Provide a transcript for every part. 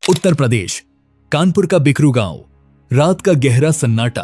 उत्तर प्रदेश, कानपुर का बिकरू गांव, रात का गहरा सन्नाटा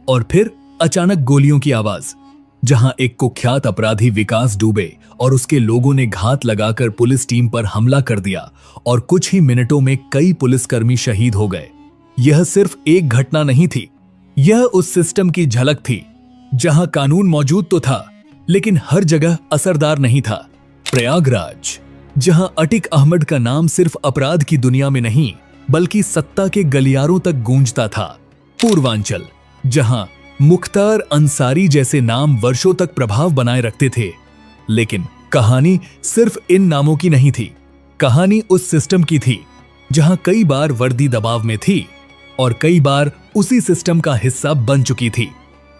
और फिर अचानक गोलियों की आवाज। जहां एक कुख्यात अपराधी विकास दुबे और उसके लोगों ने घात लगाकर पुलिस टीम पर हमला कर दिया और कुछ ही मिनटों में कई पुलिसकर्मी शहीद हो गए। यह सिर्फ एक घटना नहीं थी, यह उस सिस्टम की झलक थी जहां कानून मौजूद तो था लेकिन हर जगह असरदार नहीं था। प्रयागराज, जहां अटिक अहमद का नाम सिर्फ अपराध की दुनिया में नहीं बल्कि सत्ता के गलियारों तक गूंजता था। पूर्वांचल, जहां मुख्तार अंसारी जैसे नाम वर्षों तक प्रभाव बनाए रखते थे। लेकिन कहानी सिर्फ इन नामों की नहीं थी, कहानी उस सिस्टम की थी जहां कई बार वर्दी दबाव में थी और कई बार उसी सिस्टम का हिस्सा बन चुकी थी।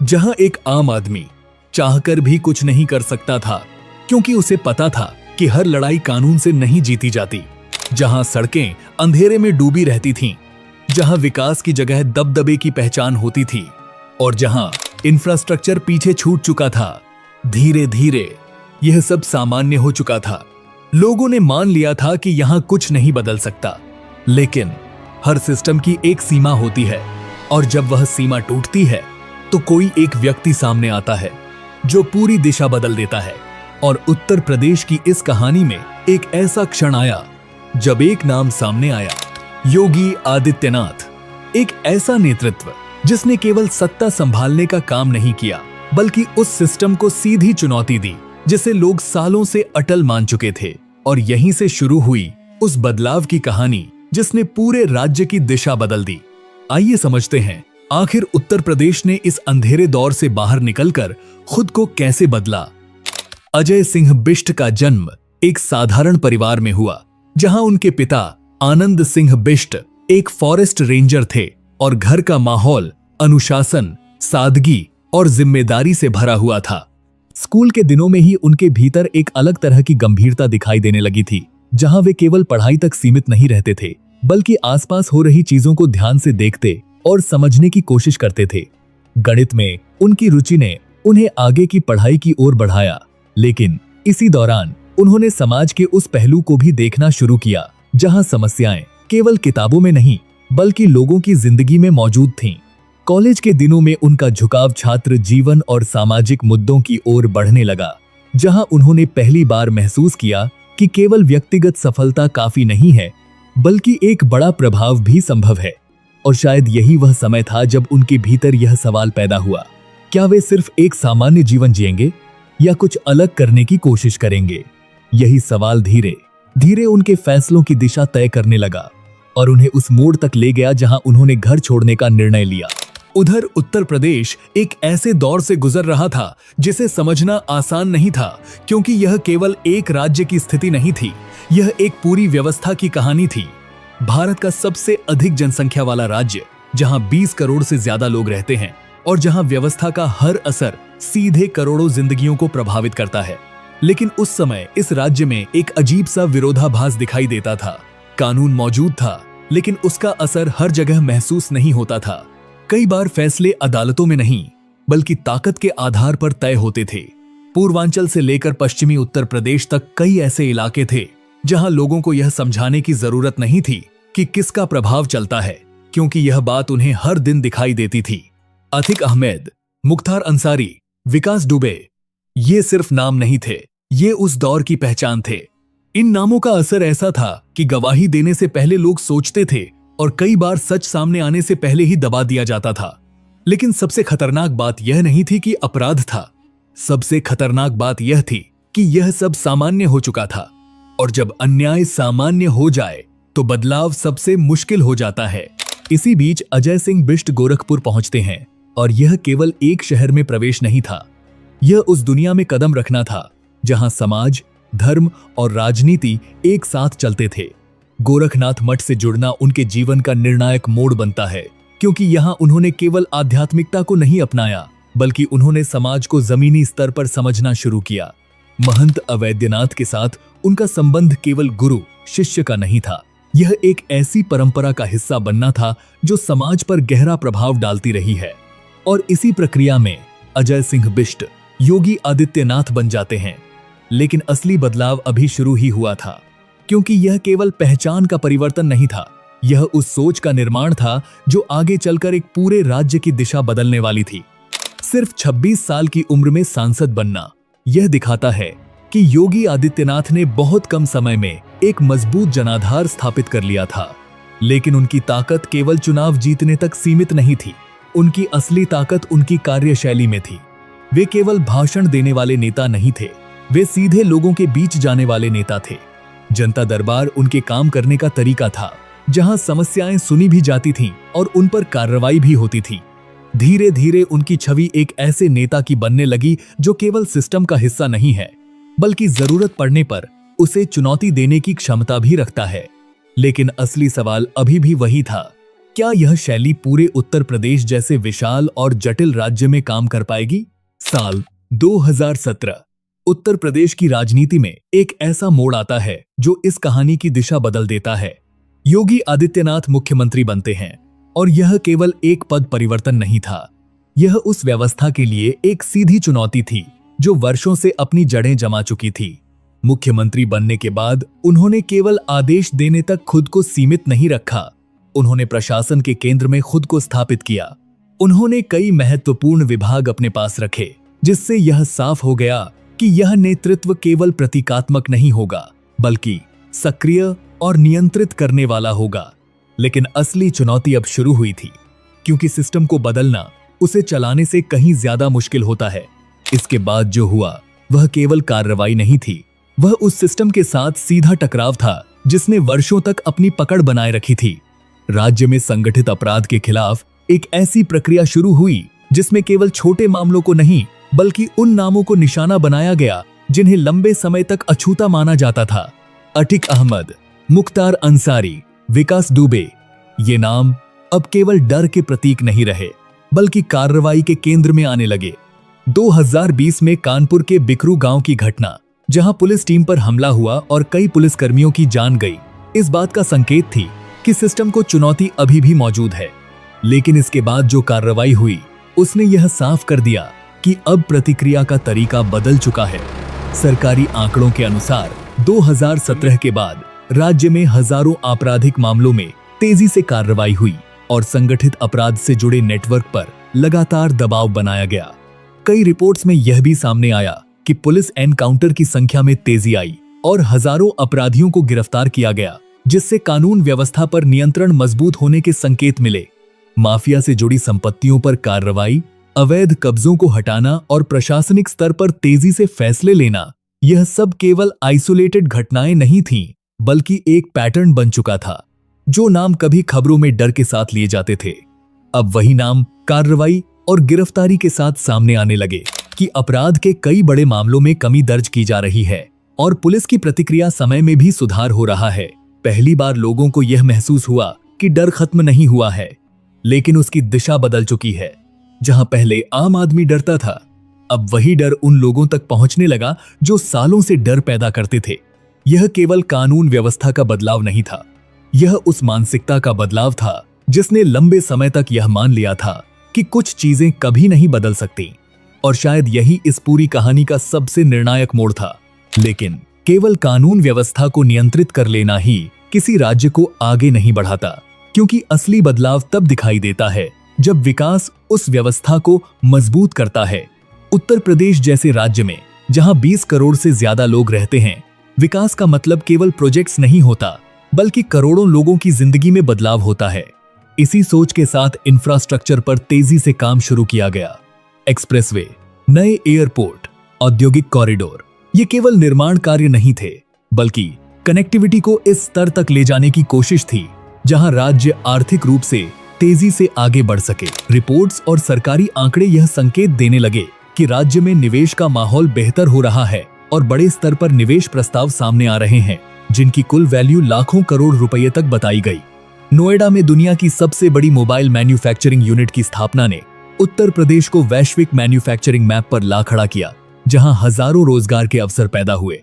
जहां एक आम आदमी चाहकर भी कुछ नहीं कर सकता था क्योंकि उसे पता था कि हर लड़ाई कानून से नहीं जीती जाती। जहां सड़कें अंधेरे में डूबी रहती थीं, जहां विकास की जगह दबदबे की पहचान होती थी और जहां इंफ्रास्ट्रक्चर पीछे छूट चुका था। धीरे धीरे यह सब सामान्य हो चुका था। लोगों ने मान लिया था कि यहां कुछ नहीं बदल सकता। लेकिन हर सिस्टम की एक सीमा होती है और जब वह सीमा टूटती है तो कोई एक व्यक्ति सामने आता है जो पूरी दिशा बदल देता है। और उत्तर प्रदेश की इस कहानी में एक ऐसा क्षण आया जब एक नाम सामने आया, योगी आदित्यनाथ। एक ऐसा नेतृत्व जिसने केवल सत्ता संभालने का काम नहीं किया बल्कि उस सिस्टम को सीधी चुनौती दी जिसे लोग सालों से अटल मान चुके थे। और यहीं से शुरू हुई उस बदलाव की कहानी जिसने पूरे राज्य की दिशा बदल दी। आइए समझते हैं आखिर उत्तर प्रदेश ने इस अंधेरे दौर से बाहर निकलकर खुद को कैसे बदला। अजय सिंह बिष्ट का जन्म एक साधारण परिवार में हुआ जहां उनके पिता आनंद सिंह बिष्ट एक फॉरेस्ट रेंजर थे और घर का माहौल अनुशासन, सादगी और जिम्मेदारी से भरा हुआ था। स्कूल के दिनों में ही उनके भीतर एक अलग तरह की गंभीरता दिखाई देने लगी थी, जहां वे केवल पढ़ाई तक सीमित नहीं रहते थे बल्कि आसपास हो रही चीजों को ध्यान से देखते और समझने की कोशिश करते थे। गणित में उनकी रुचि ने उन्हें आगे की पढ़ाई की ओर बढ़ाया, लेकिन इसी दौरान उन्होंने समाज के उस पहलू को भी देखना शुरू किया जहां समस्याएं केवल किताबों में नहीं बल्कि लोगों की जिंदगी में मौजूद थीं। कॉलेज के दिनों में उनका झुकाव छात्र जीवन और सामाजिक मुद्दों की ओर बढ़ने लगा, जहां उन्होंने पहली बार महसूस किया कि केवल व्यक्तिगत सफलता काफी नहीं है बल्कि एक बड़ा प्रभाव भी संभव है। और शायद यही वह समय था जब उनके भीतर यह सवाल पैदा हुआ, क्या वे सिर्फ एक सामान्य जीवन जिएंगे या कुछ अलग करने की कोशिश करेंगे। यही सवाल धीरे धीरे उनके फैसलों की दिशा तय करने लगा और उन्हें उस मोड़ तक ले गया जहां उन्होंने घर छोड़ने का निर्णय लिया। उधर उत्तर प्रदेश एक ऐसे दौर से गुजर रहा था जिसे समझना आसान नहीं था, क्योंकि यह केवल एक राज्य की स्थिति नहीं थी, यह एक पूरी व्यवस्था की कहानी थी। भारत का सबसे अधिक जनसंख्या वाला राज्य, जहां 20 करोड़ से ज्यादा लोग रहते हैं और जहां व्यवस्था का हर असर सीधे करोड़ों जिंदगियों को प्रभावित करता है। लेकिन उस समय इस राज्य में एक अजीब सा विरोधाभास दिखाई देता था। कानून मौजूद था लेकिन उसका असर हर जगह महसूस नहीं होता था। कई बार फैसले अदालतों में नहीं बल्कि ताकत के आधार पर तय होते थे। पूर्वांचल से लेकर पश्चिमी उत्तर प्रदेश तक कई ऐसे इलाके थे जहां लोगों को यह समझाने की जरूरत नहीं थी कि किसका प्रभाव चलता है, क्योंकि यह बात उन्हें हर दिन दिखाई देती थी। अतिक अहमद, मुख्तार अंसारी, विकास दुबे, ये सिर्फ नाम नहीं थे, ये उस दौर की पहचान थे। इन नामों का असर ऐसा था कि गवाही देने से पहले लोग सोचते थे और कई बार सच सामने आने से पहले ही दबा दिया जाता था। लेकिन सबसे खतरनाक बात यह नहीं थी कि अपराध था, सबसे खतरनाक बात यह थी कि यह सब सामान्य हो चुका था। और जब अन्याय सामान्य हो जाए तो बदलाव सबसे मुश्किल हो जाता है। इसी बीच अजय सिंह बिष्ट गोरखपुर पहुंचते हैं और यह केवल एक शहर में प्रवेश नहीं था, यह उस दुनिया में कदम रखना था जहां समाज, धर्म और राजनीति एक साथ चलते थे। गोरखनाथ मठ से जुड़ना उनके जीवन का निर्णायक मोड़ बनता है, क्योंकि यहां उन्होंने केवल आध्यात्मिकता को नहीं अपनाया बल्कि उन्होंने समाज को जमीनी स्तर पर समझना शुरू किया। महंत अवैद्यनाथ के साथ उनका संबंध केवल गुरु शिष्य का नहीं था, यह एक ऐसी परंपरा का हिस्सा बनना था जो समाज पर गहरा प्रभाव डालती रही है। और इसी प्रक्रिया में अजय सिंह बिष्ट योगी आदित्यनाथ बन जाते हैं। लेकिन असली बदलाव अभी शुरू ही हुआ था, क्योंकि यह केवल पहचान का परिवर्तन नहीं था, यह उस सोच का निर्माण था जो आगे चलकर एक पूरे राज्य की दिशा बदलने वाली थी। सिर्फ 26 साल की उम्र में सांसद बनना यह दिखाता है कि योगी आदित्यनाथ ने बहुत कम समय में एक मजबूत जनाधार स्थापित कर लिया था। लेकिन उनकी ताकत केवल चुनाव जीतने तक सीमित नहीं थी। उनकी असली ताकत उनकी कार्यशैली में थी। वे केवल भाषण देने वाले नेता नहीं थे, वे सीधे लोगों के बीच जाने वाले नेता थे। जनता दरबार उनके काम करने का तरीका था, जहां समस्याएं सुनी भी जाती थीं और उन पर कार्रवाई भी होती थी। धीरे धीरे उनकी छवि एक ऐसे नेता की बनने लगी जो केवल सिस्टम का हिस्सा नहीं है, बल्कि जरूरत पड़ने पर उसे चुनौती देने की क्षमता भी रखता है। लेकिन असली सवाल अभी भी वही था, क्या यह शैली पूरे उत्तर प्रदेश जैसे विशाल और जटिल राज्य में काम कर पाएगी? साल 2017 उत्तर प्रदेश की राजनीति में एक ऐसा मोड़ आता है जो इस कहानी की दिशा बदल देता है। योगी आदित्यनाथ मुख्यमंत्री बनते हैं और यह केवल एक पद परिवर्तन नहीं था, यह उस व्यवस्था के लिए एक सीधी चुनौती थी जो वर्षों से अपनी जड़ें जमा चुकी थी। मुख्यमंत्री बनने के बाद उन्होंने केवल आदेश देने तक खुद को सीमित नहीं रखा, उन्होंने प्रशासन के केंद्र में खुद को स्थापित किया। उन्होंने कई महत्वपूर्ण विभाग अपने पास रखे, जिससे यह साफ हो गया कि यह नेतृत्व केवल प्रतीकात्मक नहीं होगा, बल्कि सक्रिय और नियंत्रित करने वाला होगा। लेकिन असली चुनौती अब शुरू हुई थी, क्योंकि सिस्टम को बदलना उसे चलाने से कहीं ज्यादा मुश्किल होता है। इसके बाद जो हुआ वह केवल कार्रवाई नहीं थी, वह उस सिस्टम के साथ सीधा टकराव था जिसने वर्षों तक अपनी पकड़ बनाए रखी थी। राज्य में संगठित अपराध के खिलाफ एक ऐसी प्रक्रिया शुरू हुई जिसमें केवल छोटे मामलों को नहीं, बल्कि उन नामों को निशाना बनाया गया जिन्हें लंबे समय तक अछूता माना जाता था। अटिक अहमद, मुख्तार अंसारी, विकास दुबे, ये नाम अब केवल डर के प्रतीक नहीं रहे, बल्कि कार्रवाई के केंद्र में आने लगे। 2020 में कानपुर के बिकरू गांव की घटना, जहां पुलिस टीम पर हमला हुआ और कई पुलिसकर्मियों की जान गई, इस बात का संकेत थी कि सिस्टम को चुनौती अभी भी मौजूद है। लेकिन इसके बाद जो कार्रवाई हुई उसने यह साफ कर दिया कि अब प्रतिक्रिया का तरीका बदल चुका है। सरकारी आंकड़ों के अनुसार 2017 के बाद राज्य में हजारों आपराधिक मामलों में तेजी से कार्रवाई हुई और संगठित अपराध से जुड़े नेटवर्क पर लगातार दबाव बनाया गया। कई रिपोर्ट्स में यह भी सामने आया कि पुलिस एनकाउंटर की संख्या में तेजी आई और हजारों अपराधियों को गिरफ्तार किया गया, जिससे कानून व्यवस्था पर नियंत्रण मजबूत होने के संकेत मिले। माफिया से जुड़ी संपत्तियों पर कार्रवाई, अवैध कब्जों को हटाना और प्रशासनिक स्तर पर तेजी से फैसले लेना, यह सब केवल आइसोलेटेड घटनाएं नहीं थीं, बल्कि एक पैटर्न बन चुका था। जो नाम कभी खबरों में डर के साथ लिए जाते थे, अब वही नाम कार्रवाई और गिरफ्तारी के साथ सामने आने लगे कि अपराध के कई बड़े मामलों में कमी दर्ज की जा रही है और पुलिस की प्रतिक्रिया समय में भी सुधार हो रहा है। पहली बार लोगों को यह महसूस हुआ कि डर खत्म नहीं हुआ है, लेकिन उसकी दिशा बदल चुकी है। जहां पहले आम आदमी डरता था, अब वही डर उन लोगों तक पहुंचने लगा जो सालों से डर पैदा करते थे। यह केवल कानून व्यवस्था का बदलाव नहीं था, यह उस मानसिकता का बदलाव था जिसने लंबे समय तक यह मान लिया था कि कुछ चीजें कभी नहीं बदल सकती। और शायद यही इस पूरी कहानी का सबसे निर्णायक मोड़ था। लेकिन केवल कानून व्यवस्था को नियंत्रित कर लेना ही किसी राज्य को आगे नहीं बढ़ाता, क्योंकि असली बदलाव तब दिखाई देता है जब विकास उस व्यवस्था को मजबूत करता है। उत्तर प्रदेश जैसे राज्य में जहां 20 करोड़ से ज्यादा लोग रहते हैं, विकास का मतलब केवल प्रोजेक्ट्स नहीं होता, बल्कि करोड़ों लोगों की जिंदगी में बदलाव होता है। इसी सोच के साथ इंफ्रास्ट्रक्चर पर तेजी से काम शुरू किया गया। एक्सप्रेसवे, नए एयरपोर्ट, औद्योगिक कॉरिडोर, ये केवल निर्माण कार्य नहीं थे, बल्कि कनेक्टिविटी को इस स्तर तक ले जाने की कोशिश थी जहां राज्य आर्थिक रूप से तेजी से आगे बढ़ सके। रिपोर्ट्स और सरकारी आंकड़े यह संकेत देने लगे कि राज्य में निवेश का माहौल बेहतर हो रहा है और बड़े स्तर पर निवेश प्रस्ताव सामने आ रहे हैं, जिनकी कुल वैल्यू लाखों करोड़ रुपए तक बताई गई। नोएडा में दुनिया की सबसे बड़ी मोबाइल मैन्युफैक्चरिंग यूनिट की स्थापना ने उत्तर प्रदेश को वैश्विक मैन्युफैक्चरिंग मैप पर ला खड़ा किया, जहां हजारों रोजगार के अवसर पैदा हुए।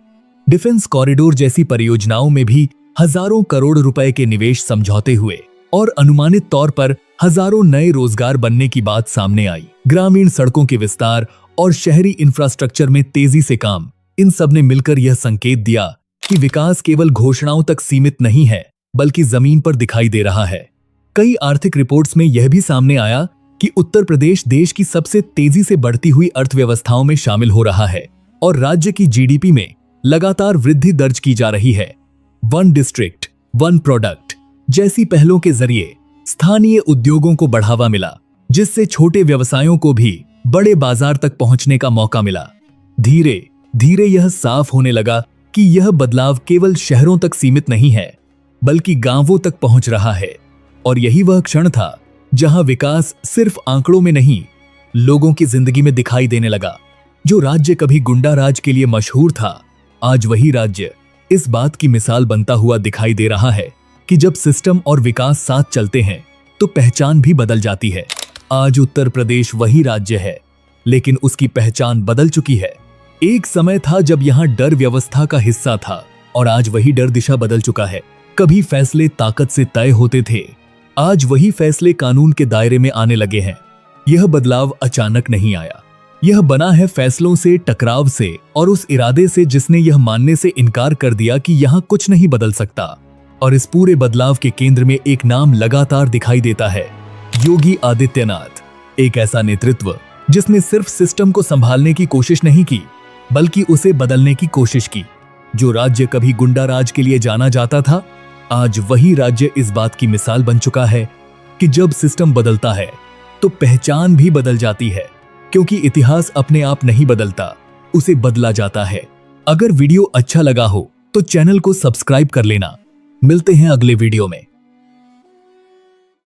डिफेंस कॉरिडोर जैसी परियोजनाओं में भी हजारों करोड़ रुपए के निवेश समझौते हुए और अनुमानित तौर पर हजारों नए रोजगार बनने की बात सामने आई। ग्रामीण सड़कों के विस्तार और शहरी इंफ्रास्ट्रक्चर में तेजी से काम, इन सब ने मिलकर यह संकेत दिया कि विकास केवल घोषणाओं तक सीमित नहीं है, बल्कि जमीन पर दिखाई दे रहा है। कई आर्थिक रिपोर्ट्स में यह भी सामने आया कि उत्तर प्रदेश देश की सबसे तेजी से बढ़ती हुई अर्थव्यवस्थाओं में शामिल हो रहा है और राज्य की जीडीपी में लगातार वृद्धि दर्ज की जा रही है। वन डिस्ट्रिक्ट वन प्रोडक्ट जैसी पहलों के जरिए स्थानीय उद्योगों को बढ़ावा मिला, जिससे छोटे व्यवसायों को भी बड़े बाजार तक पहुंचने का मौका मिला। धीरे धीरे यह साफ होने लगा कि यह बदलाव केवल शहरों तक सीमित नहीं है, बल्कि गांवों तक पहुंच रहा है। और यही वह क्षण था जहां विकास सिर्फ आंकड़ों में नहीं, लोगों की जिंदगी में दिखाई देने लगा। जो राज्य कभी गुंडा राज के लिए मशहूर था, आज वही राज्य इस बात की मिसाल बनता हुआ दिखाई दे रहा है कि जब सिस्टम और विकास साथ चलते हैं तो पहचान भी बदल जाती है। आज उत्तर प्रदेश वही राज्य है, लेकिन उसकी पहचान बदल चुकी है। एक समय था जब यहाँ डर व्यवस्था का हिस्सा था और आज वही डर दिशा बदल चुका है। कभी फैसले ताकत से तय होते थे, आज वही फैसले कानून के दायरे में आने लगे हैं। यह बदलाव अचानक नहीं आया, यह बना है फैसलों से, टकराव से और उस इरादे से जिसने यह मानने से इनकार कर दिया कि यहाँ कुछ नहीं बदल सकता। और इस पूरे बदलाव के केंद्र में एक नाम लगातार दिखाई देता है, योगी आदित्यनाथ। एक ऐसा नेतृत्व जिसने सिर्फ सिस्टम को संभालने की कोशिश नहीं की, बल्कि उसे बदलने की कोशिश की। जो राज्य कभी गुंडा राज के लिए जाना जाता था, आज वही राज्य इस बात की मिसाल बन चुका है कि जब सिस्टम बदलता है तो पहचान भी बदल जाती है, क्योंकि इतिहास अपने आप नहीं बदलता, उसे बदला जाता है। अगर वीडियो अच्छा लगा हो तो चैनल को सब्सक्राइब कर लेना। मिलते हैं अगले वीडियो में।